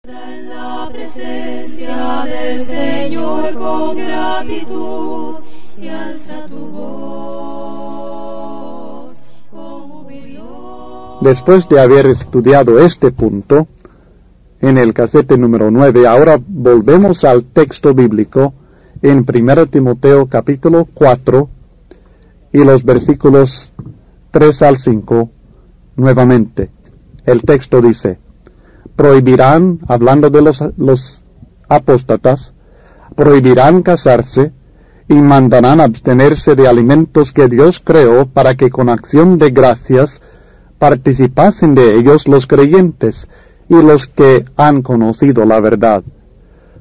En la presencia del Señor con gratitud y alza tu voz con jubileo. Después de haber estudiado este punto en el casete número 9, ahora volvemos al texto bíblico en 1 Timoteo capítulo 4 y los versículos 3 al 5 nuevamente. El texto dice: prohibirán, hablando de los apóstatas, prohibirán casarse y mandarán abstenerse de alimentos que Dios creó para que con acción de gracias participasen de ellos los creyentes y los que han conocido la verdad.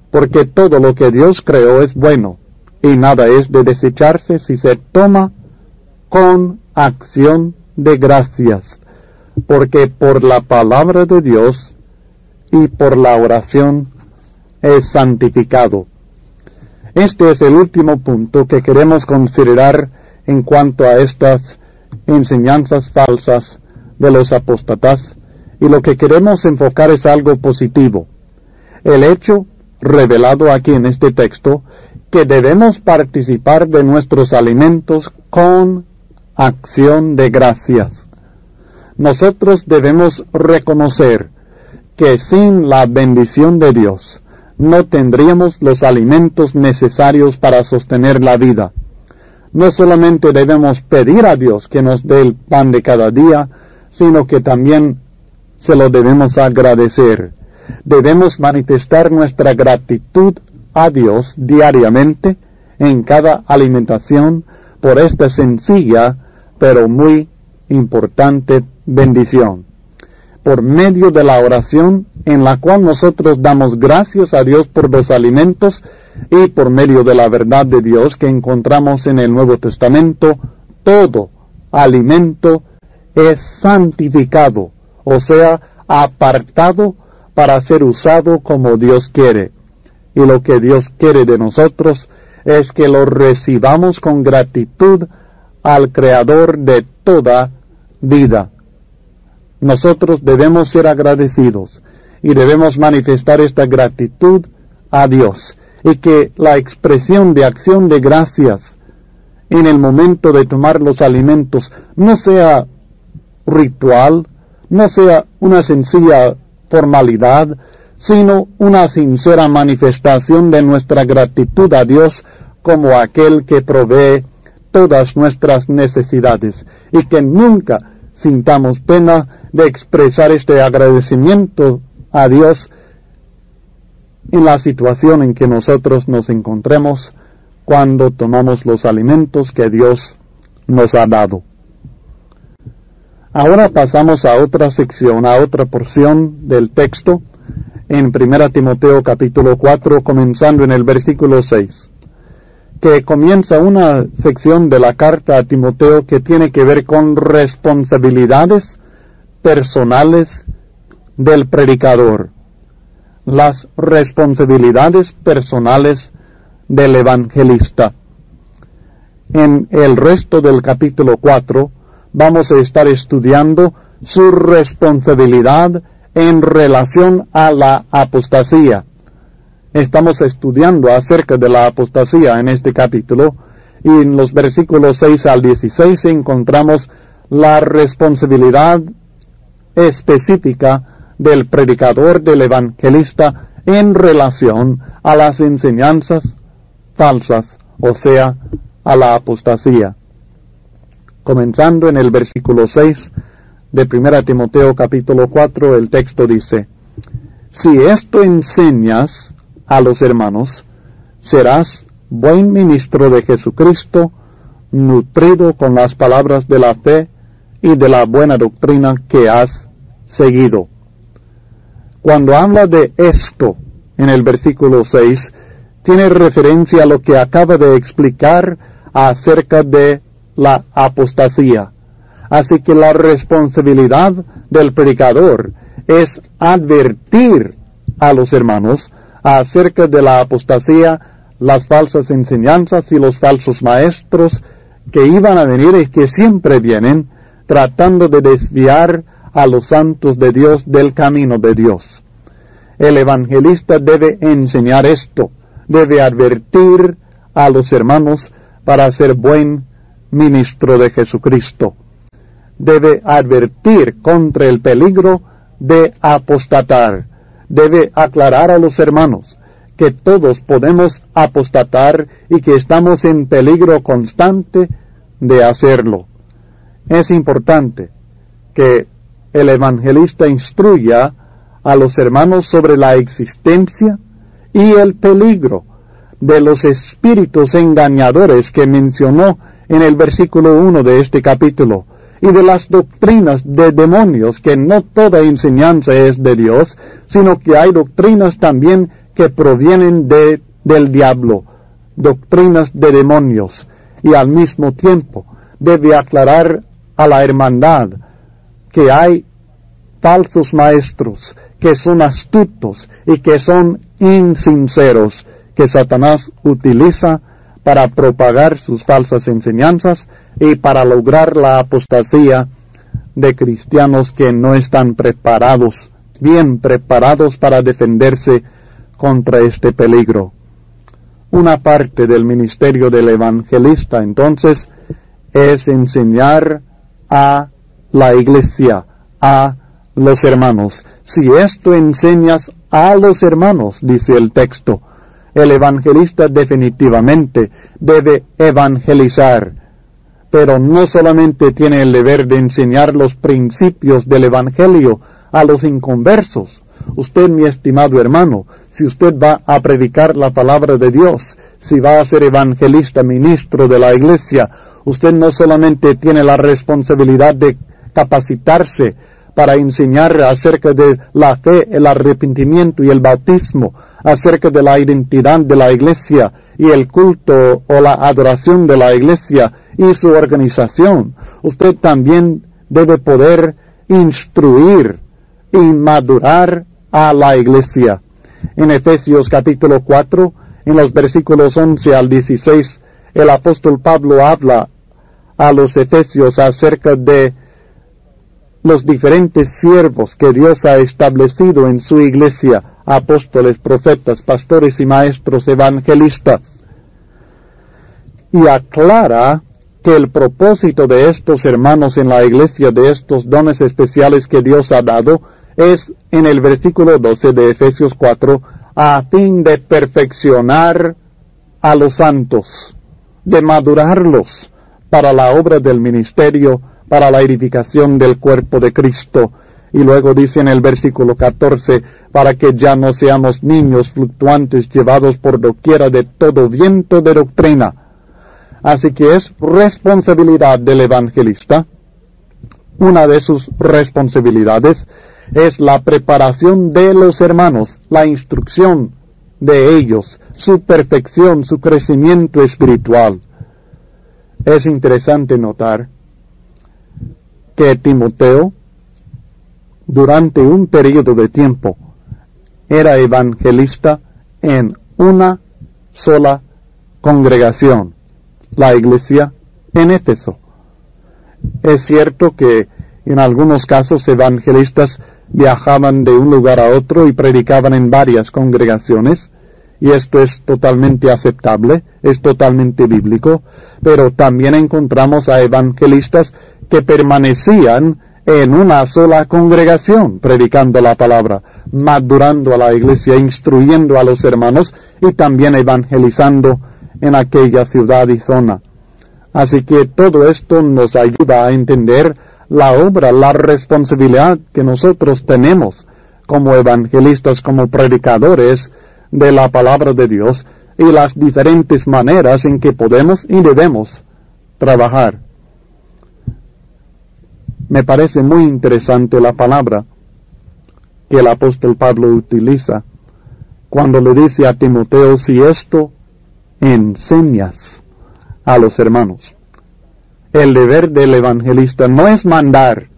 Porque todo lo que Dios creó es bueno, y nada es de desecharse si se toma con acción de gracias, porque por la palabra de Dios y por la oración es santificado. Este es el último punto que queremos considerar en cuanto a estas enseñanzas falsas de los apóstatas, y lo que queremos enfocar es algo positivo. El hecho revelado aquí en este texto, que debemos participar de nuestros alimentos con acción de gracias. Nosotros debemos reconocer que sin la bendición de Dios no tendríamos los alimentos necesarios para sostener la vida. No solamente debemos pedir a Dios que nos dé el pan de cada día, sino que también se lo debemos agradecer. Debemos manifestar nuestra gratitud a Dios diariamente en cada alimentación por esta sencilla pero muy importante bendición. Por medio de la oración en la cual nosotros damos gracias a Dios por los alimentos, y por medio de la verdad de Dios que encontramos en el Nuevo Testamento, todo alimento es santificado, o sea, apartado para ser usado como Dios quiere. Y lo que Dios quiere de nosotros es que lo recibamos con gratitud al Creador de toda vida. Nosotros debemos ser agradecidos y debemos manifestar esta gratitud a Dios, y que la expresión de acción de gracias en el momento de tomar los alimentos no sea ritual, no sea una sencilla formalidad, sino una sincera manifestación de nuestra gratitud a Dios como aquel que provee todas nuestras necesidades, y que nunca sintamos pena de expresar este agradecimiento a Dios en la situación en que nosotros nos encontremos cuando tomamos los alimentos que Dios nos ha dado. Ahora pasamos a otra sección, a otra porción del texto, en 1 Timoteo capítulo 4, comenzando en el versículo 6, que comienza una sección de la carta a Timoteo que tiene que ver con responsabilidades personales del predicador. Las responsabilidades personales del evangelista. En el resto del capítulo 4 vamos a estar estudiando su responsabilidad en relación a la apostasía. Estamos estudiando acerca de la apostasía en este capítulo, y en los versículos 6 al 16 encontramos la responsabilidad específica del predicador, del evangelista, en relación a las enseñanzas falsas, o sea, a la apostasía. Comenzando en el versículo 6 de 1 Timoteo capítulo 4, el texto dice: si esto enseñas a los hermanos, serás buen ministro de Jesucristo, nutrido con las palabras de la fe y de la buena doctrina que has seguido. Cuando habla de esto en el versículo 6, tiene referencia a lo que acaba de explicar acerca de la apostasía. Así que la responsabilidad del predicador es advertir a los hermanos acerca de la apostasía, las falsas enseñanzas y los falsos maestros que iban a venir y que siempre vienen tratando de desviar a los santos de Dios del camino de Dios. El evangelista debe enseñar esto, debe advertir a los hermanos para ser buen ministro de Jesucristo. Debe advertir contra el peligro de apostatar. Debe aclarar a los hermanos que todos podemos apostatar y que estamos en peligro constante de hacerlo. Es importante que el evangelista instruya a los hermanos sobre la existencia y el peligro de los espíritus engañadores que mencionó en el versículo 1 de este capítulo, y de las doctrinas de demonios, que no toda enseñanza es de Dios, sino que hay doctrinas también que provienen del diablo, doctrinas de demonios, y al mismo tiempo debe aclarar a la hermandad que hay falsos maestros, que son astutos y que son insinceros, que Satanás utiliza para propagar sus falsas enseñanzas y para lograr la apostasía de cristianos que no están preparados, bien preparados para defenderse contra este peligro. Una parte del ministerio del evangelista, entonces, es enseñar a la iglesia, a los hermanos. Si esto enseñas a los hermanos, dice el texto, el evangelista definitivamente debe evangelizar, pero no solamente tiene el deber de enseñar los principios del evangelio a los inconversos. Usted, mi estimado hermano, si usted va a predicar la palabra de Dios, si va a ser evangelista, ministro de la iglesia, usted no solamente tiene la responsabilidad de capacitarse para enseñar acerca de la fe, el arrepentimiento y el bautismo, acerca de la identidad de la iglesia y el culto o la adoración de la iglesia y su organización. Usted también debe poder instruir y madurar a la iglesia. En Efesios capítulo 4, en los versículos 11 al 16, el apóstol Pablo habla a los efesios acerca de los diferentes siervos que Dios ha establecido en su iglesia, apóstoles, profetas, pastores y maestros evangelistas. Y aclara que el propósito de estos hermanos en la iglesia, de estos dones especiales que Dios ha dado, es en el versículo 12 de Efesios 4, a fin de perfeccionar a los santos, de madurarlos para la obra del ministerio, para la edificación del cuerpo de Cristo. Y luego dice en el versículo 14, para que ya no seamos niños fluctuantes llevados por doquiera de todo viento de doctrina. Así que es responsabilidad del evangelista. Una de sus responsabilidades es la preparación de los hermanos, la instrucción de ellos, su perfección, su crecimiento espiritual. Es interesante notar que Timoteo, durante un periodo de tiempo, era evangelista en una sola congregación, la iglesia en Éfeso. Es cierto que en algunos casos evangelistas viajaban de un lugar a otro y predicaban en varias congregaciones, y esto es totalmente aceptable, es totalmente bíblico, pero también encontramos a evangelistas que permanecían en una sola congregación, predicando la palabra, madurando a la iglesia, instruyendo a los hermanos y también evangelizando en aquella ciudad y zona. Así que todo esto nos ayuda a entender la obra, la responsabilidad que nosotros tenemos como evangelistas, como predicadores de la palabra de Dios, y las diferentes maneras en que podemos y debemos trabajar. Me parece muy interesante la palabra que el apóstol Pablo utiliza cuando le dice a Timoteo, si esto enseñas a los hermanos. El deber del evangelista no es mandar,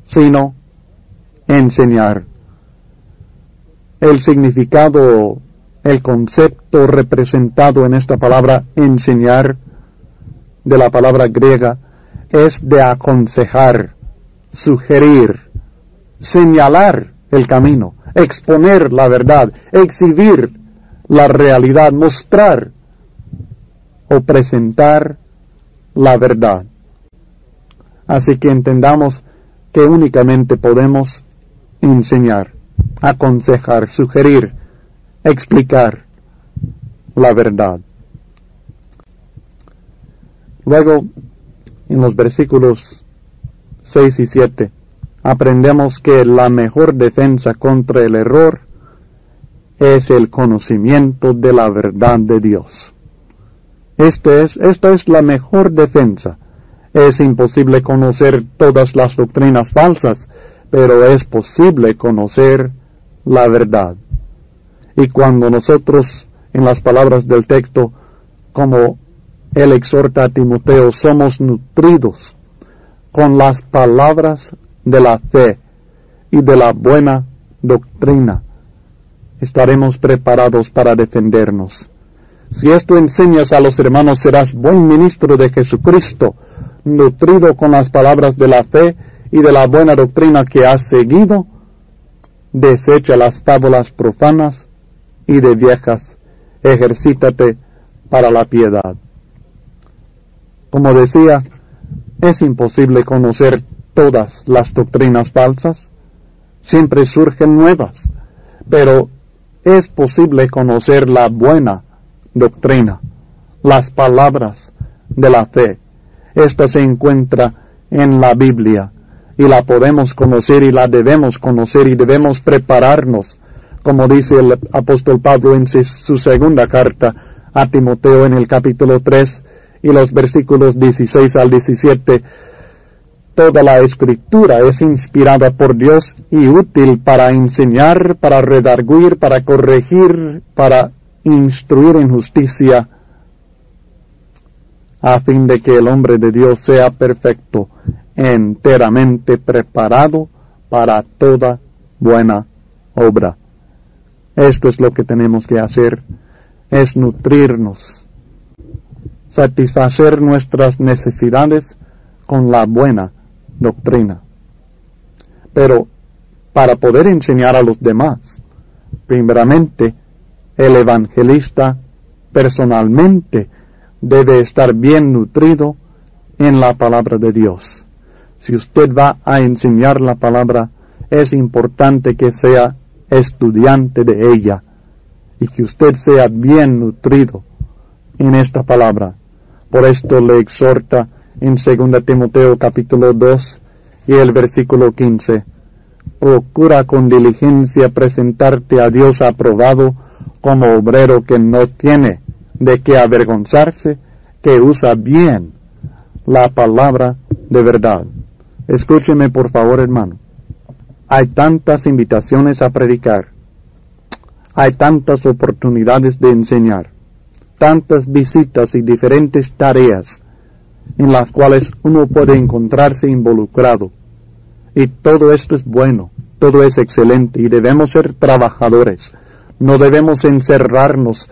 sino enseñar. El significado, el concepto representado en esta palabra enseñar, de la palabra griega, es de aconsejar, sugerir, señalar el camino, exponer la verdad, exhibir la realidad, mostrar o presentar la verdad. Así que entendamos que únicamente podemos enseñar, aconsejar, sugerir, explicar la verdad. Luego, en los versículos 6 y 7, aprendemos que la mejor defensa contra el error es el conocimiento de la verdad de Dios. Esta es la mejor defensa. Es imposible conocer todas las doctrinas falsas, pero es posible conocer la verdad. Y cuando nosotros, en las palabras del texto, como él exhorta a Timoteo, somos nutridos con las palabras de la fe y de la buena doctrina, estaremos preparados para defendernos. Si esto enseñas a los hermanos, serás buen ministro de Jesucristo, nutrido con las palabras de la fe y de la buena doctrina que has seguido. Desecha las fábulas profanas y de viejas, ejercítate para la piedad. Como decía, es imposible conocer todas las doctrinas falsas, siempre surgen nuevas, pero es posible conocer la buena doctrina, las palabras de la fe. Esta se encuentra en la Biblia y la podemos conocer y la debemos conocer y debemos prepararnos, como dice el apóstol Pablo en su segunda carta a Timoteo en el capítulo 3 y los versículos 16 al 17. Toda la Escritura es inspirada por Dios y útil para enseñar, para redarguir, para corregir, para instruir en justicia, a fin de que el hombre de Dios sea perfecto, enteramente preparado para toda buena obra. Esto es lo que tenemos que hacer, es nutrirnos, satisfacer nuestras necesidades con la buena doctrina. Pero para poder enseñar a los demás, primeramente, el evangelista personalmente debe estar bien nutrido en la palabra de Dios. Si usted va a enseñar la palabra, es importante que sea estudiante de ella y que usted sea bien nutrido en esta palabra. Por esto le exhorta en 2 Timoteo capítulo 2 y el versículo 15. Procura con diligencia presentarte a Dios aprobado como obrero que no tiene de qué avergonzarse, que usa bien la palabra de verdad. Escúcheme por favor, hermano. Hay tantas invitaciones a predicar, hay tantas oportunidades de enseñar, tantas visitas y diferentes tareas en las cuales uno puede encontrarse involucrado. Y todo esto es bueno, todo es excelente y debemos ser trabajadores. No debemos encerrarnos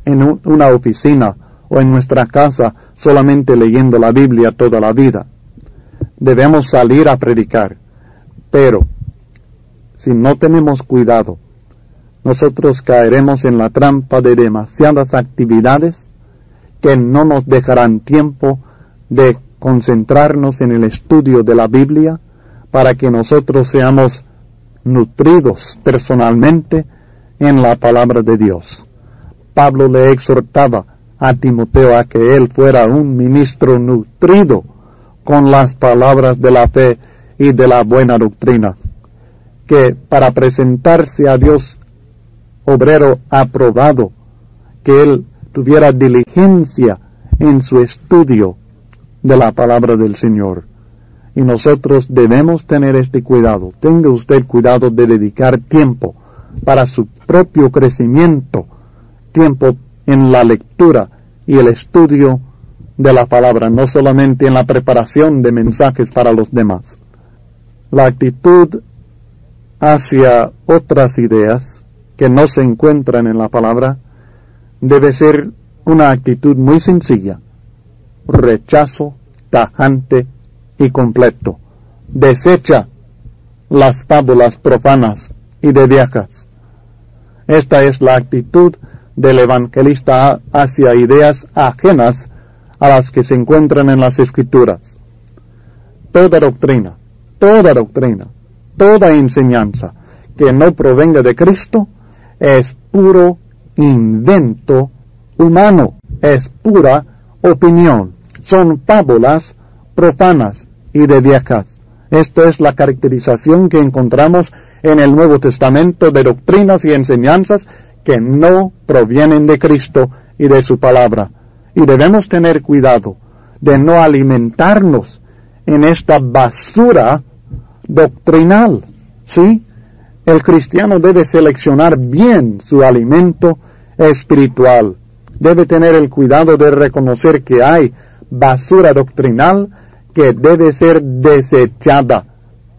en una oficina o en nuestra casa solamente leyendo la Biblia toda la vida. Debemos salir a predicar, pero si no tenemos cuidado, nosotros caeremos en la trampa de demasiadas actividades que no nos dejarán tiempo de concentrarnos en el estudio de la Biblia para que nosotros seamos nutridos personalmente en la palabra de Dios. Pablo le exhortaba a Timoteo a que él fuera un ministro nutrido con las palabras de la fe y de la buena doctrina, que para presentarse a Dios obrero aprobado, que él tuviera diligencia en su estudio de la palabra del Señor. Y nosotros debemos tener este cuidado. Tenga usted cuidado de dedicar tiempo para su propio crecimiento, tiempo en la lectura y el estudio de la palabra, no solamente en la preparación de mensajes para los demás. La actitud hacia otras ideas que no se encuentran en la palabra debe ser una actitud muy sencilla: rechazo tajante y completo. Desecha las fábulas profanas y de viejas. Esta es la actitud del evangelista hacia ideas ajenas a las que se encuentran en las Escrituras. Toda doctrina, toda enseñanza que no provenga de Cristo es puro invento humano, es pura opinión, son fábulas profanas y de viejas. Esto es la caracterización que encontramos en el Nuevo Testamento de doctrinas y enseñanzas que no provienen de Cristo y de su palabra. Y debemos tener cuidado de no alimentarnos en esta basura doctrinal, ¿sí? El cristiano debe seleccionar bien su alimento espiritual. Debe tener el cuidado de reconocer que hay basura doctrinal que debe ser desechada.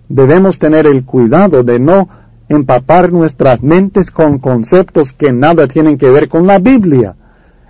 Debemos tener el cuidado de no empapar nuestras mentes con conceptos que nada tienen que ver con la Biblia.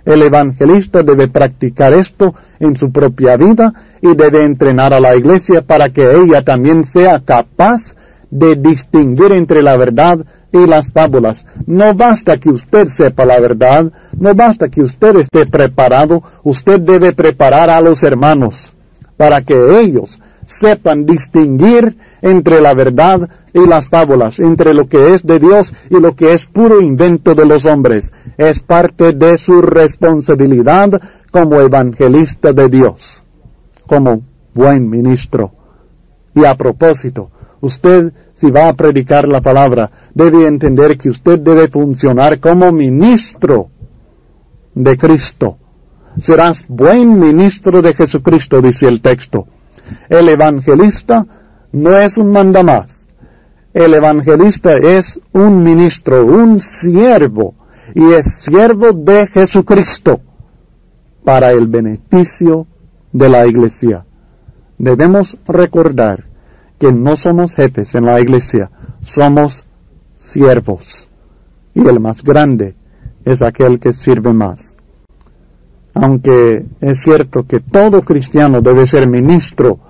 El evangelista debe practicar esto en su propia vida y debe entrenar a la iglesia para que ella también sea capaz de distinguir entre la verdad y las fábulas. No basta que usted sepa la verdad, no basta que usted esté preparado, usted debe preparar a los hermanos para que ellos sepan distinguir entre la verdad y las fábulas, entre lo que es de Dios y lo que es puro invento de los hombres. Es parte de su responsabilidad como evangelista de Dios, como buen ministro. Y a propósito, usted, si va a predicar la palabra, debe entender que usted debe funcionar como ministro de Cristo. Serás buen ministro de Jesucristo, dice el texto. El evangelista no es un mandamás. El evangelista es un ministro, un siervo, y es siervo de Jesucristo para el beneficio de la iglesia. Debemos recordar que no somos jefes en la iglesia, somos siervos, y el más grande es aquel que sirve más. Aunque es cierto que todo cristiano debe ser ministro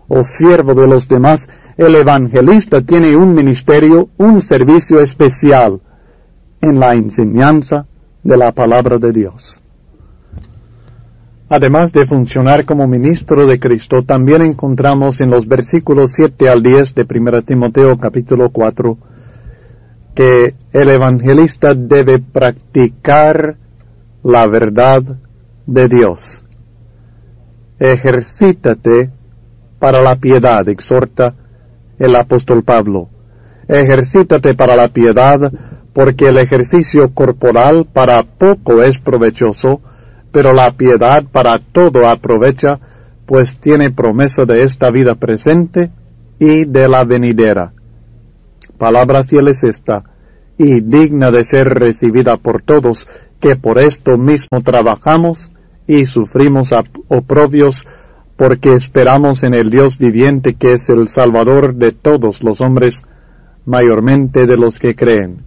o siervo de los demás, el evangelista tiene un ministerio, un servicio especial en la enseñanza de la palabra de Dios. Además de funcionar como ministro de Cristo, también encontramos en los versículos 7 al 10 de 1 Timoteo capítulo 4 que el evangelista debe practicar la verdad de Dios. Ejercítate para la piedad, exhorta el apóstol Pablo. Ejercítate para la piedad, porque el ejercicio corporal para poco es provechoso, pero la piedad para todo aprovecha, pues tiene promesa de esta vida presente y de la venidera. Palabra fiel es esta, y digna de ser recibida por todos, que por esto mismo trabajamos y sufrimos oprobios, porque esperamos en el Dios viviente, que es el Salvador de todos los hombres, mayormente de los que creen.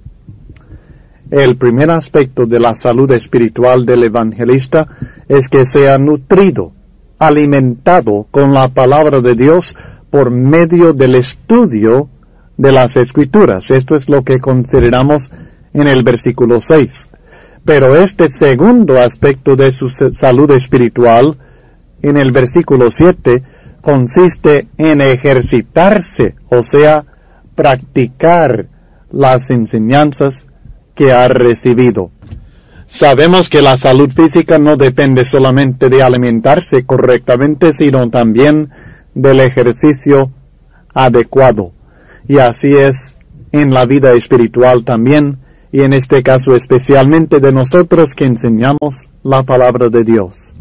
El primer aspecto de la salud espiritual del evangelista es que sea nutrido, alimentado con la palabra de Dios por medio del estudio de las Escrituras. Esto es lo que consideramos en el versículo 6. Pero este segundo aspecto de su salud espiritual, en el versículo 7, consiste en ejercitarse, o sea, practicar las enseñanzas que ha recibido. Sabemos que la salud física no depende solamente de alimentarse correctamente, sino también del ejercicio adecuado. Y así es en la vida espiritual también, y en este caso especialmente de nosotros que enseñamos la palabra de Dios.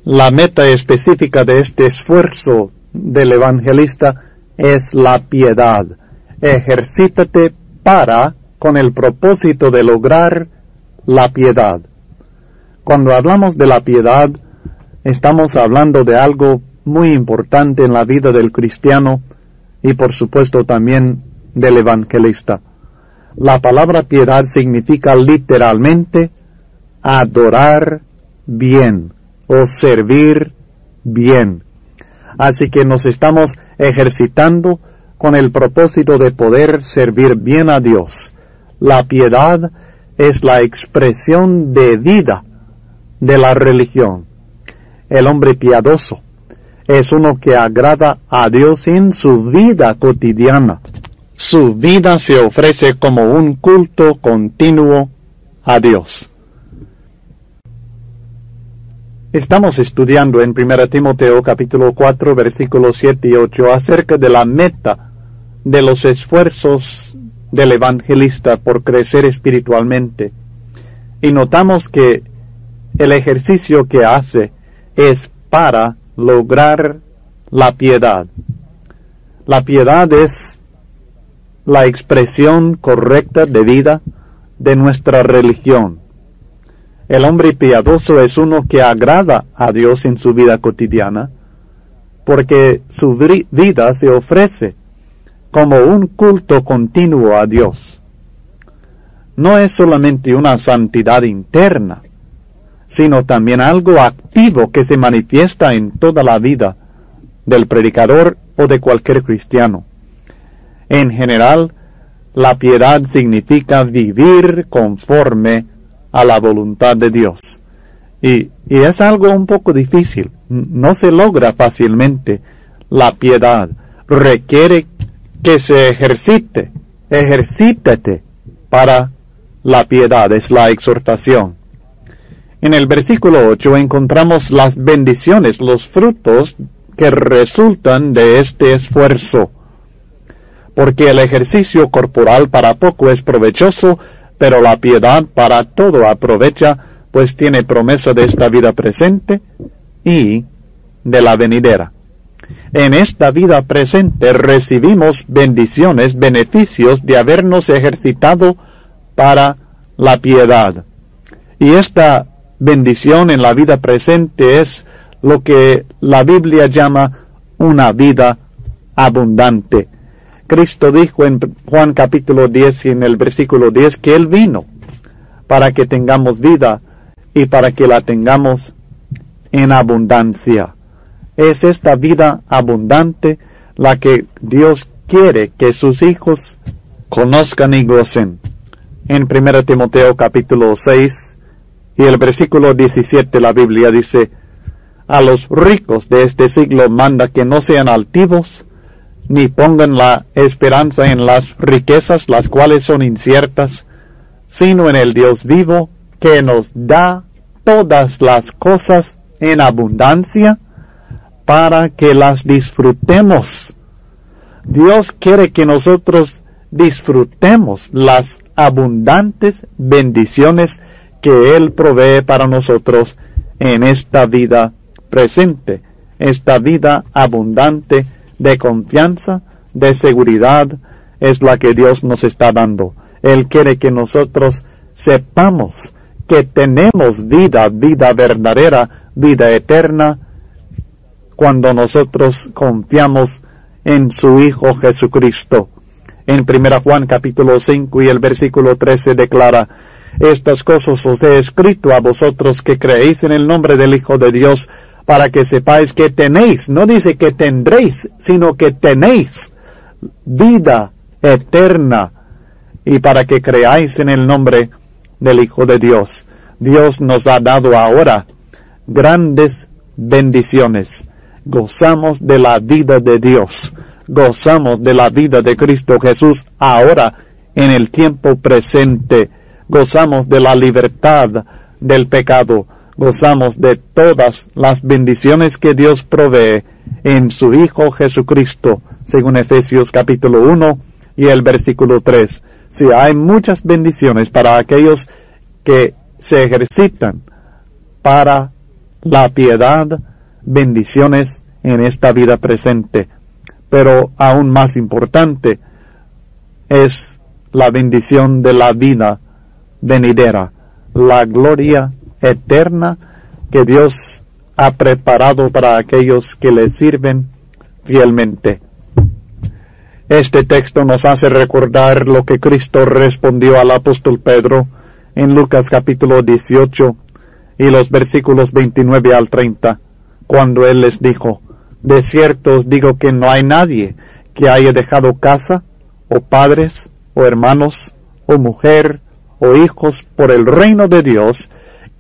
La meta específica de este esfuerzo del evangelista es la piedad. Ejercítate con el propósito de lograr la piedad. Cuando hablamos de la piedad, estamos hablando de algo muy importante en la vida del cristiano y por supuesto también del evangelista. La palabra piedad significa literalmente adorar bien o servir bien. Así que nos estamos ejercitando con el propósito de poder servir bien a Dios. La piedad es la expresión de vida de la religión. El hombre piadoso es uno que agrada a Dios en su vida cotidiana. Su vida se ofrece como un culto continuo a Dios. Estamos estudiando en 1 Timoteo capítulo 4 versículos 7 y 8 acerca de la meta de los esfuerzos del evangelista por crecer espiritualmente. Y notamos que el ejercicio que hace es para lograr la piedad. La piedad es la expresión correcta de vida de nuestra religión. El hombre piadoso es uno que agrada a Dios en su vida cotidiana, porque su vida se ofrece como un culto continuo a Dios. No es solamente una santidad interna, sino también algo activo que se manifiesta en toda la vida del predicador o de cualquier cristiano. En general, la piedad significa vivir conforme a la voluntad de Dios. Y es algo un poco difícil. No se logra fácilmente. La piedad requiere que se ejercite. Ejercítate para la piedad, es la exhortación. En el versículo 8 encontramos las bendiciones, los frutos que resultan de este esfuerzo. Porque el ejercicio corporal para poco es provechoso, pero la piedad para todo aprovecha, pues tiene promesa de esta vida presente y de la venidera. En esta vida presente recibimos bendiciones, beneficios de habernos ejercitado para la piedad. Y esta bendición en la vida presente es lo que la Biblia llama una vida abundante. Cristo dijo en Juan capítulo 10 y en el versículo 10 que Él vino para que tengamos vida y para que la tengamos en abundancia. Es esta vida abundante la que Dios quiere que sus hijos conozcan y gocen. En 1 Timoteo capítulo 6 y el versículo 17 la Biblia dice: a los ricos de este siglo manda que no sean altivos, ni pongan la esperanza en las riquezas, las cuales son inciertas, sino en el Dios vivo, que nos da todas las cosas en abundancia, para que las disfrutemos. Dios quiere que nosotros disfrutemos las abundantes bendiciones que Él provee para nosotros en esta vida presente, esta vida abundante de confianza, de seguridad, es la que Dios nos está dando. Él quiere que nosotros sepamos que tenemos vida verdadera, vida eterna, cuando nosotros confiamos en su Hijo Jesucristo. En 1 Juan capítulo 5 y el versículo 13 declara: estas cosas os he escrito a vosotros que creéis en el nombre del Hijo de Dios, para que sepáis que tenéis, no dice que tendréis, sino que tenéis vida eterna, y para que creáis en el nombre del Hijo de Dios. Dios nos ha dado ahora grandes bendiciones. Gozamos de la vida de Dios, gozamos de la vida de Cristo Jesús ahora en el tiempo presente, gozamos de la libertad del pecado, gozamos de todas las bendiciones que Dios provee en su Hijo Jesucristo, según Efesios capítulo 1 y el versículo 3. Sí, hay muchas bendiciones para aquellos que se ejercitan para la piedad, bendiciones en esta vida presente. Pero aún más importante es la bendición de la vida venidera, la gloria eterna que Dios ha preparado para aquellos que le sirven fielmente. Este texto nos hace recordar lo que Cristo respondió al apóstol Pedro en Lucas capítulo 18 y los versículos 29 al 30, cuando Él les dijo: de cierto os digo que no hay nadie que haya dejado casa, o padres, o hermanos, o mujer, o hijos por el reino de Dios,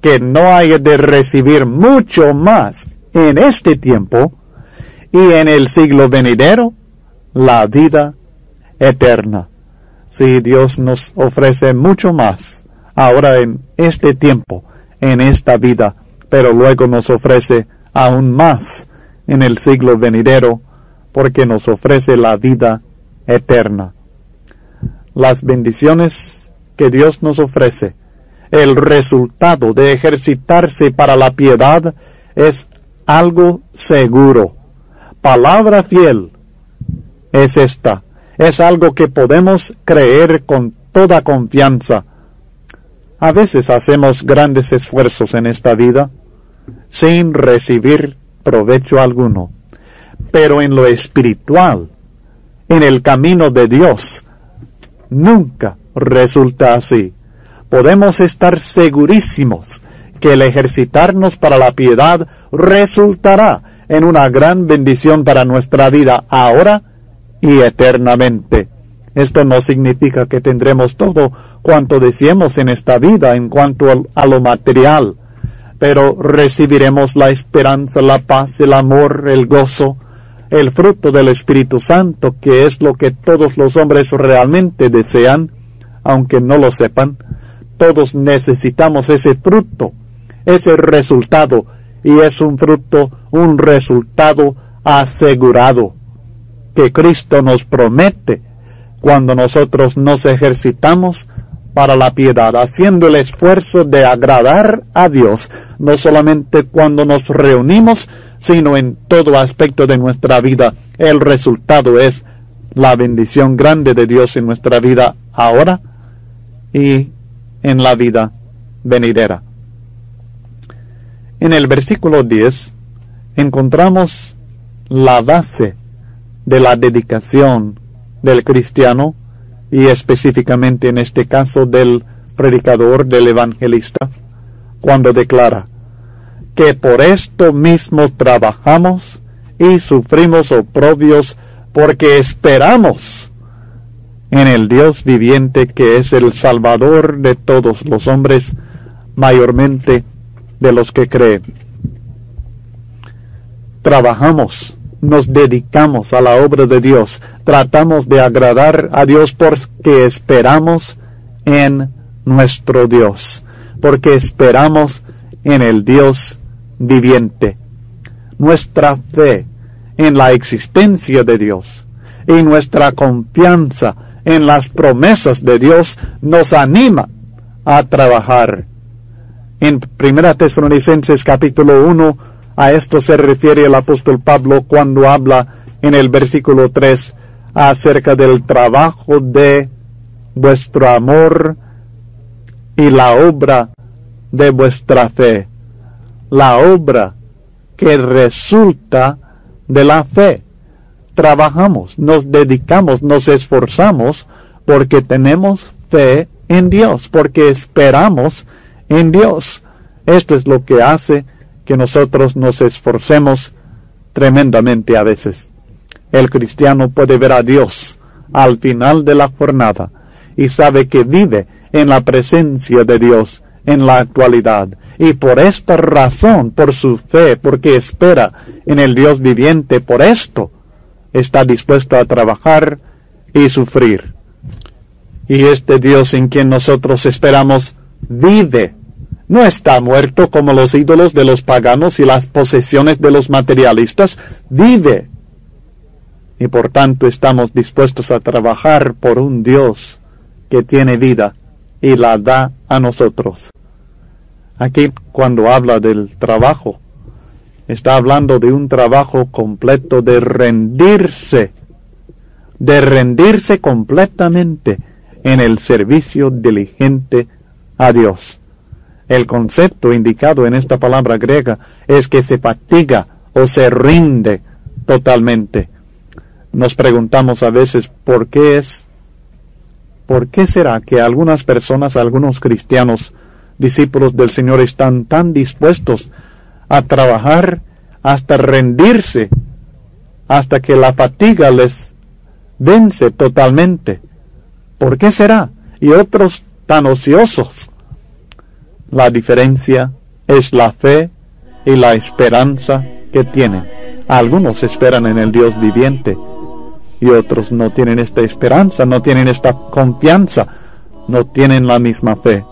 que no haya de recibir mucho más en este tiempo y en el siglo venidero, la vida eterna. Si Dios nos ofrece mucho más ahora en este tiempo, en esta vida, pero luego nos ofrece aún más en el siglo venidero, porque nos ofrece la vida eterna. Las bendiciones que Dios nos ofrece, el resultado de ejercitarse para la piedad, es algo seguro. Palabra fiel es esta. Es algo que podemos creer con toda confianza. A veces hacemos grandes esfuerzos en esta vida sin recibir provecho alguno. Pero en lo espiritual, en el camino de Dios, nunca resulta así. Podemos estar segurísimos que el ejercitarnos para la piedad resultará en una gran bendición para nuestra vida ahora y eternamente. Esto no significa que tendremos todo cuanto deseemos en esta vida en cuanto a lo material, pero recibiremos la esperanza, la paz, el amor, el gozo, el fruto del Espíritu Santo, que es lo que todos los hombres realmente desean, aunque no lo sepan. Todos necesitamos ese fruto, ese resultado, y es un fruto, un resultado asegurado, que Cristo nos promete cuando nosotros nos ejercitamos para la piedad, haciendo el esfuerzo de agradar a Dios, no solamente cuando nos reunimos, sino en todo aspecto de nuestra vida. El resultado es la bendición grande de Dios en nuestra vida ahora y en la vida venidera. En el versículo 10 encontramos la base de la dedicación del cristiano, y específicamente en este caso del predicador, del evangelista, cuando declara que por esto mismo trabajamos y sufrimos oprobios, porque esperamos en el Dios viviente, que es el Salvador de todos los hombres, mayormente de los que creen. Trabajamos, nos dedicamos a la obra de Dios, tratamos de agradar a Dios porque esperamos en nuestro Dios, porque esperamos en el Dios viviente. Nuestra fe en la existencia de Dios y nuestra confianza en las promesas de Dios nos anima a trabajar. En 1 Tesalonicenses capítulo 1, a esto se refiere el apóstol Pablo cuando habla en el versículo 3 acerca del trabajo de vuestro amor y la obra de vuestra fe. La obra que resulta de la fe. Trabajamos, nos dedicamos, nos esforzamos porque tenemos fe en Dios, porque esperamos en Dios. Esto es lo que hace que nosotros nos esforcemos tremendamente a veces. El cristiano puede ver a Dios al final de la jornada y sabe que vive en la presencia de Dios en la actualidad. Y por esta razón, por su fe, porque espera en el Dios viviente, por esto está dispuesto a trabajar y sufrir. Y este Dios en quien nosotros esperamos vive. No está muerto como los ídolos de los paganos y las posesiones de los materialistas. Vive. Y por tanto estamos dispuestos a trabajar por un Dios que tiene vida y la da a nosotros. Aquí, cuando habla del trabajo, está hablando de un trabajo completo, de rendirse completamente en el servicio diligente a Dios. El concepto indicado en esta palabra griega es que se fatiga o se rinde totalmente. Nos preguntamos a veces ¿por qué será que algunas personas, algunos cristianos, discípulos del Señor, están tan dispuestos a trabajar hasta rendirse, hasta que la fatiga les vence totalmente. ¿Por qué será? Y otros tan ociosos. La diferencia es la fe y la esperanza que tienen. Algunos esperan en el Dios viviente y otros no tienen esta esperanza, no tienen esta confianza, no tienen la misma fe.